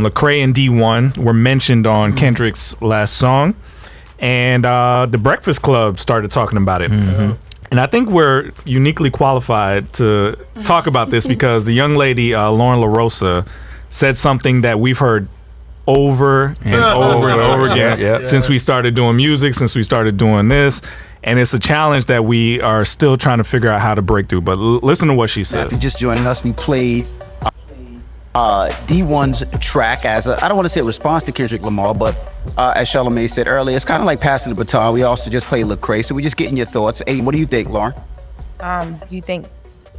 Lecrae and D1 were mentioned on Kendrick's last song, and the Breakfast Club started talking about it. And I think we're uniquely qualified to talk about this because the young lady, Lauren LaRosa, said something that we've heard over and over again since we started doing music, since we started doing this. And it's a challenge that we are still trying to figure out how to break through. But listen to what she said. If you're just joining us, we played D1's track as I don't want to say a response to Kendrick Lamar, but as Charlamagne said earlier, it's kind of like passing the baton. We also just played Lecrae, so we're just getting your thoughts. Hey, what do you think, Lauren? You think,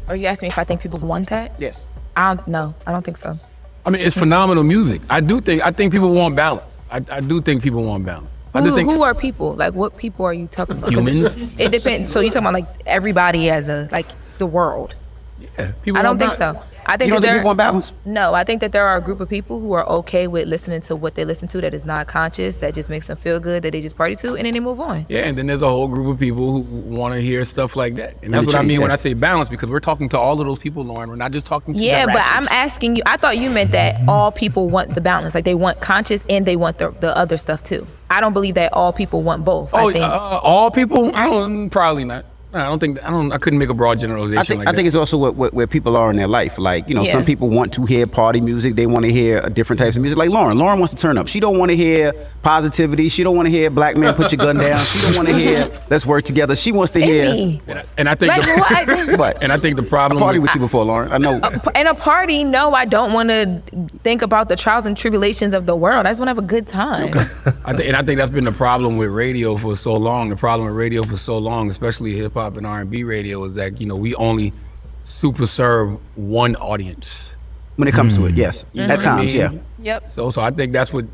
or you asked me if I think people want that? Yes. No, I don't think so. I mean, it's phenomenal music. I think people want balance. I do think people want balance. Who are people? Like, what people are you talking about? Humans. It depends. So you're talking about like everybody as the world. Yeah, I don't think so. I think you don't think people want balance? No, I think that there are a group of people who are okay with listening to what they listen to that is not conscious, that just makes them feel good, that they just party to, and then they move on. Yeah, and then there's a whole group of people who want to hear stuff like that. And that's what I mean when I say balance, because we're talking to all of those people, Lauren. We're not just talking to Yeah, but I'm asking you, I thought you meant that all people want the balance. Like they want conscious and they want the other stuff too. I don't believe that all people want both. I think all people? Probably not. I couldn't make a broad generalization. I think it's also where people are in their life. Like, some people want to hear party music. They want to hear different types of music. Like Lauren wants to turn up. She don't want to hear positivity. She don't want to hear black man put your gun down. She don't want to hear let's work together. She wants to hear. And I think what? And I think the problem. I party with you before, Lauren. I know. In a party, no, I don't want to think about the trials and tribulations of the world. I just want to have a good time. Okay. I think that's been the problem with radio for so long. The problem with radio for so long, especially hip hop and R&B radio, is that we only super serve one audience when it comes to it. Yes, at times, yeah. Yep. So I think that's what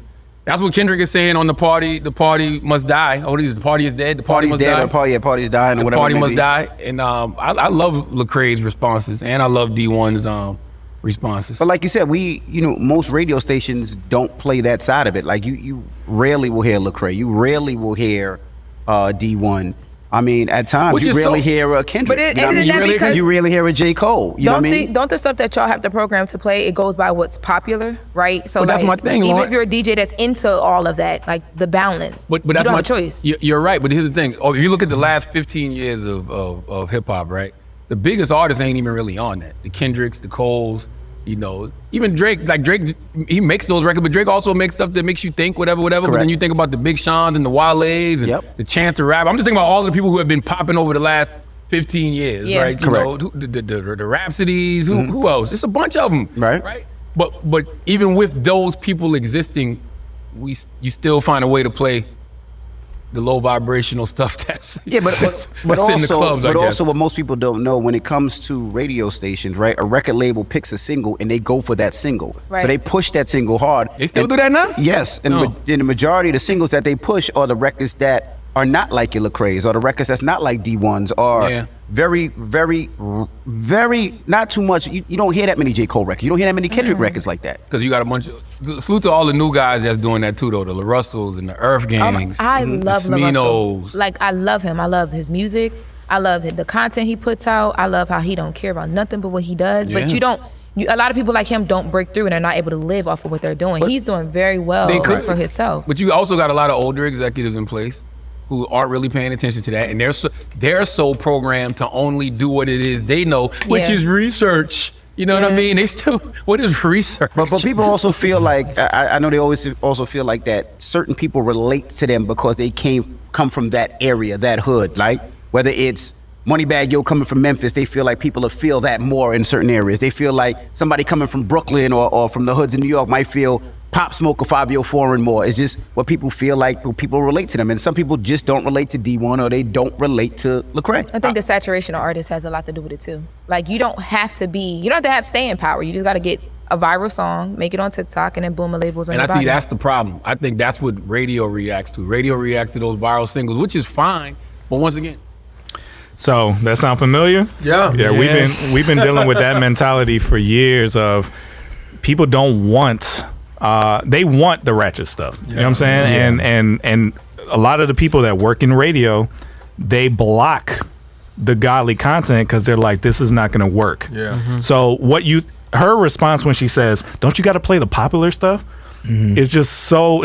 Kendrick is saying on the party. The party must die. The party is dead. The party must die. Party's dying, or whatever. The party must die. And I love Lecrae's responses, and I love D1's responses. But like you said, most radio stations don't play that side of it. Like you rarely will hear Lecrae. You rarely will hear D1. I mean, at times you rarely hear a Kendrick. But isn't that because you rarely hear a J. Cole? You know what I mean? Don't the stuff that y'all have the program to play, it goes by what's popular, right? So that's my thing, even Lauren. if you're a DJ that's into all of that, like the balance, but you that's don't have a choice. You're right, but here's the thing. If you look at the last 15 years of hip hop, right? The biggest artists ain't even really on that. The Kendricks, the Coles, even Drake. Like Drake, he makes those records, but Drake also makes stuff that makes you think whatever. Correct. But then you think about the Big Seans and the Wale's and the Chance the Rapper. I'm just thinking about all the people who have been popping over the last 15 years, right? Correct. The Rhapsodies, who else? It's a bunch of them, right? But even with those people existing, you still find a way to play the low vibrational stuff that's but in the clubs, also what most people don't know when it comes to radio stations, right? A record label picks a single and they go for that single, so they push that single hard. They still do that now? Yes, and the majority of the singles that they push are the records that are not like your Lecrae's, or the records that's not like D1's, or very, very, very not too much. You don't hear that many J. Cole records. You don't hear that many Kendrick records like that. Because you got a bunch of salute to all the new guys that's doing that too, though. The La Russells and the Earth Gangs. I love La Russell. Sminos. Like I love him. I love his music. I love the content he puts out. I love how he don't care about nothing but what he does. But a lot of people like him don't break through and they're not able to live off of what they're doing. He's doing very well for himself. But you also got a lot of older executives in place who aren't really paying attention to that, and they're so programmed to only do what it is they know, which is research. You know what I mean? What is research? But people also feel like, I know they always also feel like that certain people relate to them because they come from that area, that hood. Like whether it's Moneybagg Yo coming from Memphis, they feel like people feel that more in certain areas. They feel like somebody coming from Brooklyn or from the hoods in New York might feel Pop Smoke or Fabio Foreign more. It's just what people feel like, when people relate to them. And some people just don't relate to D1 or they don't relate to Lecrae. I think the saturation of artists has a lot to do with it too. Like you don't have to have staying power. You just got to get a viral song, make it on TikTok, and then boom, a label's on your body. And I think that's the problem. I think that's what radio reacts to. Radio reacts to those viral singles, which is fine. But once again, so that sound familiar? Yeah. Yes. We've been dealing with that mentality for years of people don't want they want the ratchet stuff. You know what I'm saying? And a lot of the people that work in radio, they block the godly content because they're like, this is not going to work. Yeah. So her response when she says, "Don't you got to play the popular stuff?" Is just so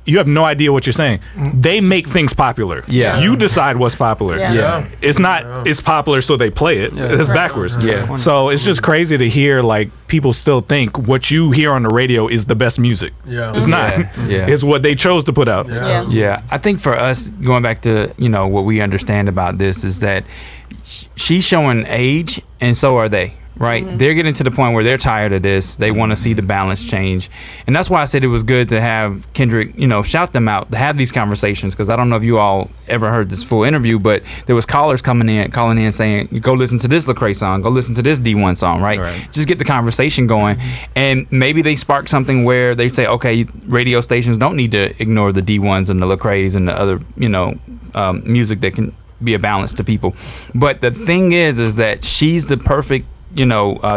you have no idea what you're saying. They make things popular. Yeah. You decide what's popular. Yeah. It's not it's popular so they play it. It's backwards. Yeah. So it's just crazy to hear like people still think what you hear on the radio is the best music. Yeah. It's not. Yeah. It's what they chose to put out. Yeah, I think for us, going back to what we understand about this is that she's showing age, and so are they. Right, they're getting to the point where they're tired of this. They want to see the balance change, and that's why I said it was good to have Kendrick, shout them out, to have these conversations. Because I don't know if you all ever heard this full interview, but there was callers calling in saying, "Go listen to this Lecrae song, go listen to this D1 song." Right, just get the conversation going, and maybe they spark something where they say, "Okay, radio stations don't need to ignore the D1s and the Lecraes and the other, music that can be a balance to people." But the thing is that she's the perfect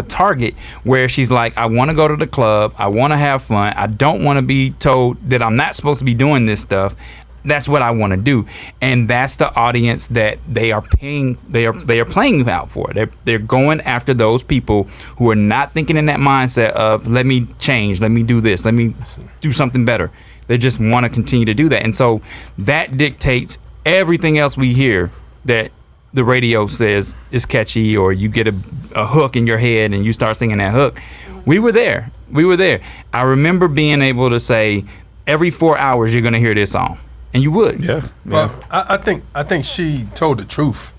target where she's like, I want to go to the club, I want to have fun, I don't want to be told that I'm not supposed to be doing this stuff. That's what I want to do, and that's the audience that they are paying. They are playing out for. They're going after those people who are not thinking in that mindset of let me change, let me do this, let me do something better. They just want to continue to do that, and so that dictates everything else we hear that the radio says is catchy, or you get a hook in your head and you start singing that hook. We were there. I remember being able to say, every 4 hours you're going to hear this song, and you would. Yeah. Well, I think she told the truth.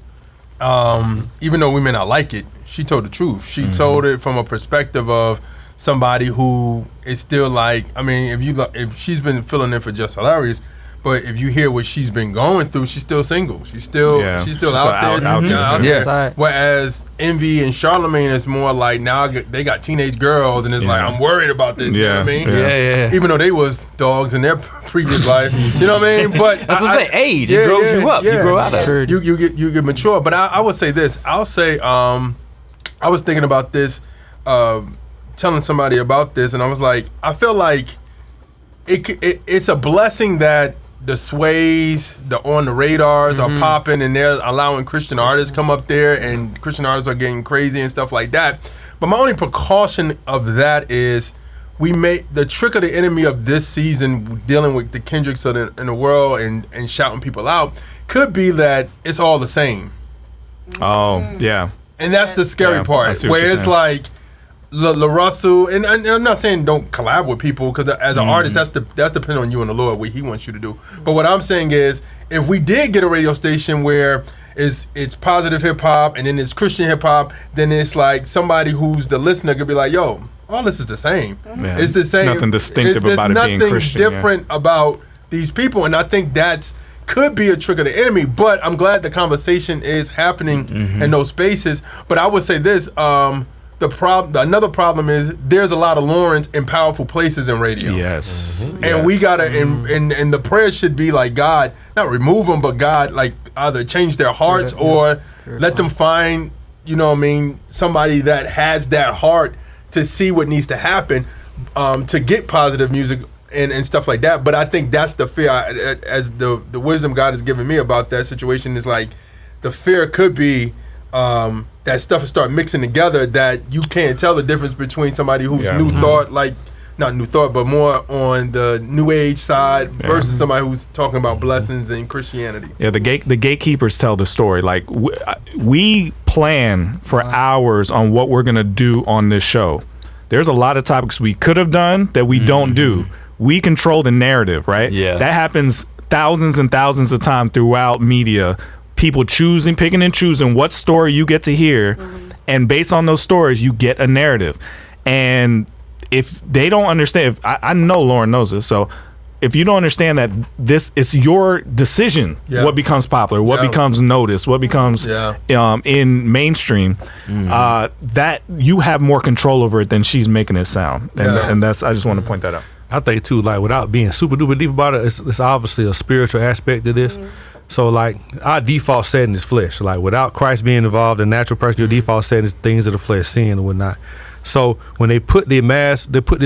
Even though we may not like it, she told the truth. She told it from a perspective of somebody who is still like, I mean, if she's been filling in for Just Hilarious, but if you hear what she's been going through, she's still single. She's still out there. Whereas Envy and Charlamagne is more like, now they got teenage girls, and it's like, I'm worried about this. You know what I mean? Yeah. Even though they was dogs in their previous life. You know what I mean? But that's what I say. Age grows you up. You grow out of it. You get mature. But I would say this. I'll say I was thinking about this, telling somebody about this, and I was like, I feel like it's a blessing that the Sways, the On the Radars are popping, and they're allowing Christian artists come up there, and Christian artists are getting crazy and stuff like that. But my only precaution of that is we made the trick of the enemy of this season, dealing with the Kendricks in the world and shouting people out, could be that it's all the same. Oh, yeah. And that's the scary part, where it's like La Russell, and I'm not saying don't collab with people, because as an artist, that's depending on you and the Lord, what He wants you to do. But what I'm saying is, if we did get a radio station where it's positive hip hop and then it's Christian hip hop, then it's like somebody who's the listener could be like, yo, all this is the same. Yeah. It's the same. Nothing distinctive about it being Christian. Nothing different about these people, and I think could be a trick of the enemy. But I'm glad the conversation is happening in those spaces. But I would say this. Another problem is there's a lot of Lawrence in powerful places in radio. Yes. And we gotta, and the prayer should be like, God, not remove them, but God, like, either change their hearts or let them find, somebody that has that heart to see what needs to happen, to get positive music and stuff like that. But I think that's the fear, as the wisdom God has given me about that situation is like, the fear could be, that stuff will start mixing together, that you can't tell the difference between somebody who's new thought, like not new thought, but more on the new age side versus somebody who's talking about blessings and Christianity. Yeah, the gatekeepers tell the story. Like we plan for hours on what we're gonna do on this show. There's a lot of topics we could have done that we don't do. We control the narrative, right? Yeah, that happens thousands and thousands of times throughout media. People picking and choosing what story you get to hear, and based on those stories, you get a narrative. And if they don't understand, I know Lauren knows this, so if you don't understand that it's your decision, what becomes popular, what becomes noticed, what becomes in mainstream, that you have more control over it than she's making it sound. And that's, I just want to point that out. I think too, like, without being super duper deep about it, it's obviously a spiritual aspect to this. So, like, our default setting is flesh. Like, without Christ being involved, the natural person, your default setting is things of the flesh, sin and whatnot. So when they put this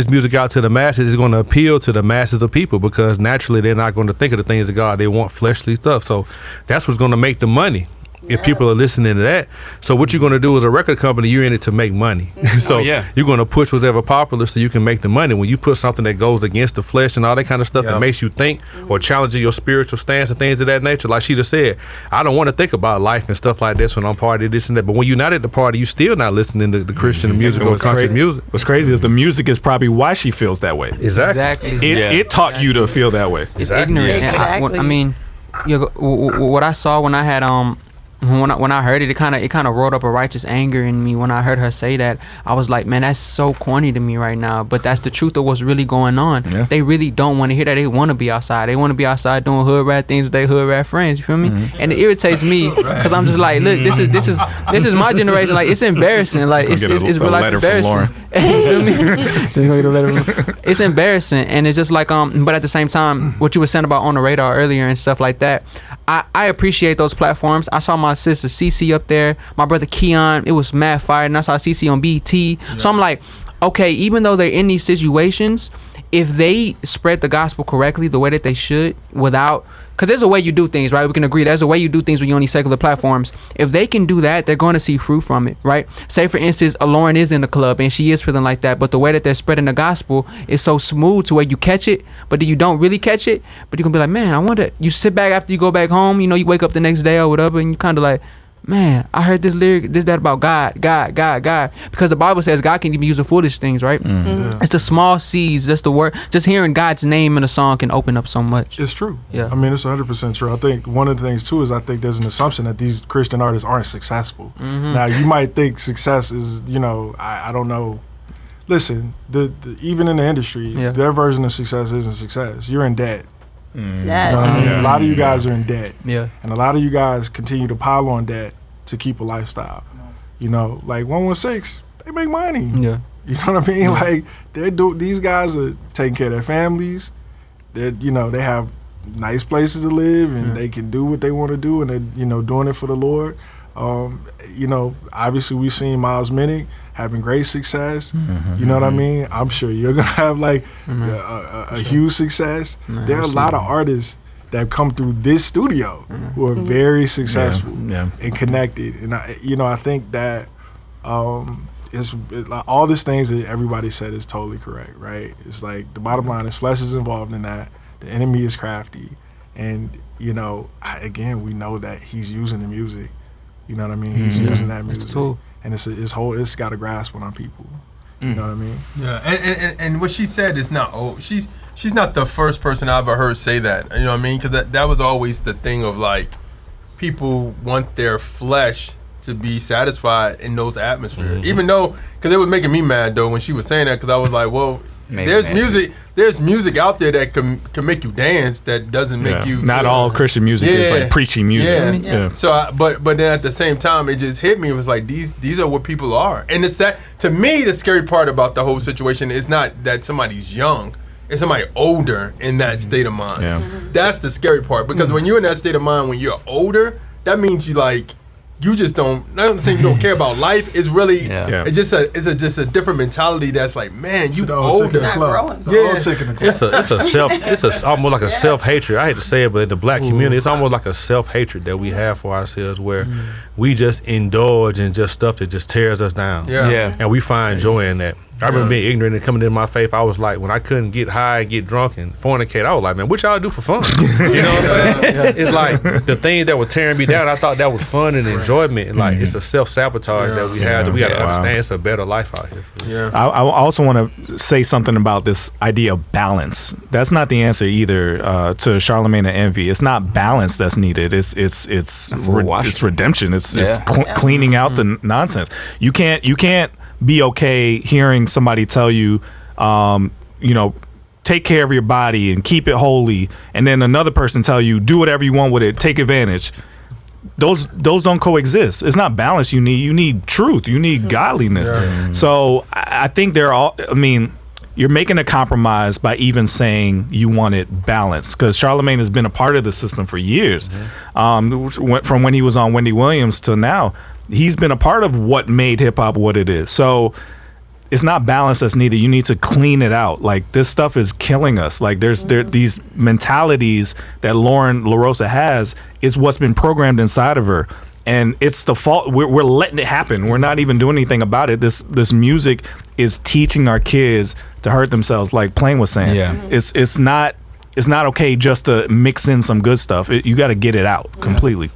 music out to the masses, it's going to appeal to the masses of people, because naturally they're not going to think of the things of God. They want fleshly stuff. So that's what's going to make the money. if people are listening to that. So what you're going to do as a record company, you're in it to make money. So you're going to push whatever popular so you can make the money. When you put something that goes against the flesh and all that kind of stuff that makes you think or challenges your spiritual stance and things of that nature, like she just said, I don't want to think about life and stuff like this when I'm part of this and that. But when you're not at the party, you still not listening to the Christian music or country music. What's crazy is the music is probably why she feels that way. Exactly. It taught you to feel that way. It's ignorant. Exactly. I mean, what I saw when I had when I heard it, it kind of wrote up a righteous anger in me. When I heard her say that, I was like, man, that's so corny to me right now. But that's the truth of what's really going on. Yeah. They really don't want to hear that. They want to be outside. They want to be outside doing hood rat things with their hood rat friends. You feel me? And it irritates me because I'm just like, look, this is my generation. Like, it's embarrassing. Like, it's real life embarrassing. It's embarrassing, and it's just like But at the same time, what you were saying about On the Radar earlier and stuff like that, I appreciate those platforms. I saw my sister Cece up there, my brother Keon. It was mad fire, and I saw Cece on BT. Yeah. So I'm like, okay, even though they're in these situations, if they spread the gospel correctly, the way that they should, without, because there's a way you do things, right? We can agree there's a way you do things when you're on these secular platforms. If they can do that, they're going to see fruit from it, right? Say, for instance, Lauren is in the club and she is feeling like that, but the way that they're spreading the gospel is so smooth to where you catch it, but then you don't really catch it. But you can be like, man, I wonder. You sit back after you go back home, you wake up the next day or whatever, and you kind of like, man, I heard this lyric, that about God. Because the Bible says God can be using foolish things, right? Yeah. It's the small seeds, just the word, just hearing God's name in a song can open up so much. It's true. Yeah. I mean, it's 100% true. I think one of the things too is I think there's an assumption that these Christian artists aren't successful. Now, you might think success is, I don't know. Listen, the even in the industry, their version of success isn't success. You're in debt. You know what I mean? A lot of you guys are in debt. Yeah. And a lot of you guys continue to pile on debt to keep a lifestyle. Like 116, they make money. Yeah. You know what I mean? Yeah. Like these guys are taking care of their families. They they have nice places to live and they can do what they want to do and they're doing it for the Lord. Obviously we've seen Miles Minnick having great success. You know what I mean? I'm sure you're gonna have a huge success. There are a lot of artists that have come through this studio who are very successful and connected. And I think that it's all these things that everybody said is totally correct, right? It's like the bottom line is flesh is involved in that. The enemy is crafty, and again, we know that he's using the music. You know what I mean? He's using that music. And it's got a grasp on people. You know what I mean? Yeah, and what she said is not she's not the first person I've ever heard say that. You know what I mean? Because that was always the thing of like people want their flesh to be satisfied in those atmospheres. Even though, because it was making me mad though when she was saying that, because I was like, well, there's music out there that can make you dance that doesn't make you. Not all Christian music is like preachy music. Yeah. So, but then at the same time, it just hit me. It was like these are what people are, and it's that to me the scary part about the whole situation is not that somebody's young. It's somebody older in that state of mind. Yeah. That's the scary part because when you're in that state of mind when you're older, that means you just don't. I'm not saying you don't care about life. It's really, it's just a different mentality. That's like, man, you older. It's almost like a self-hatred. I hate to say it, but in the black community, it's almost like a self-hatred that we have for ourselves, where we just indulge in just stuff that just tears us down. And we find joy in that. I remember being ignorant and coming into my faith. I was like, when I couldn't get high and get drunk and fornicate, I was like, man, what y'all do for fun? You know what I'm saying? It's like the things that were tearing me down, I thought that was fun and enjoyment. And like, it's a self-sabotage that we have that we got to understand. It's a better life out here. I also want to say something about this idea of balance. That's not the answer either to Charlemagne and Envy. It's not balance that's needed. It's redemption. It's cleaning out the nonsense. You can't be okay hearing somebody tell you, take care of your body and keep it holy, and then another person tell you, do whatever you want with it, take advantage. Those don't coexist. It's not balance you need. You need truth. You need godliness. So I think you're making a compromise by even saying you wanted balance, because Charlemagne has been a part of the system for years. From when he was on Wendy Williams till now, he's been a part of what made hip hop what it is. So it's not balance that's needed. You need to clean it out. Like, this stuff is killing us. Like, there these mentalities that Lauren LaRosa has is what's been programmed inside of her. and it's the fault. We're letting it happen. We're not even doing anything about it. This music is teaching our kids to hurt themselves, like Plain was saying. Yeah. It's not okay just to mix in some good stuff. You got to get it out completely.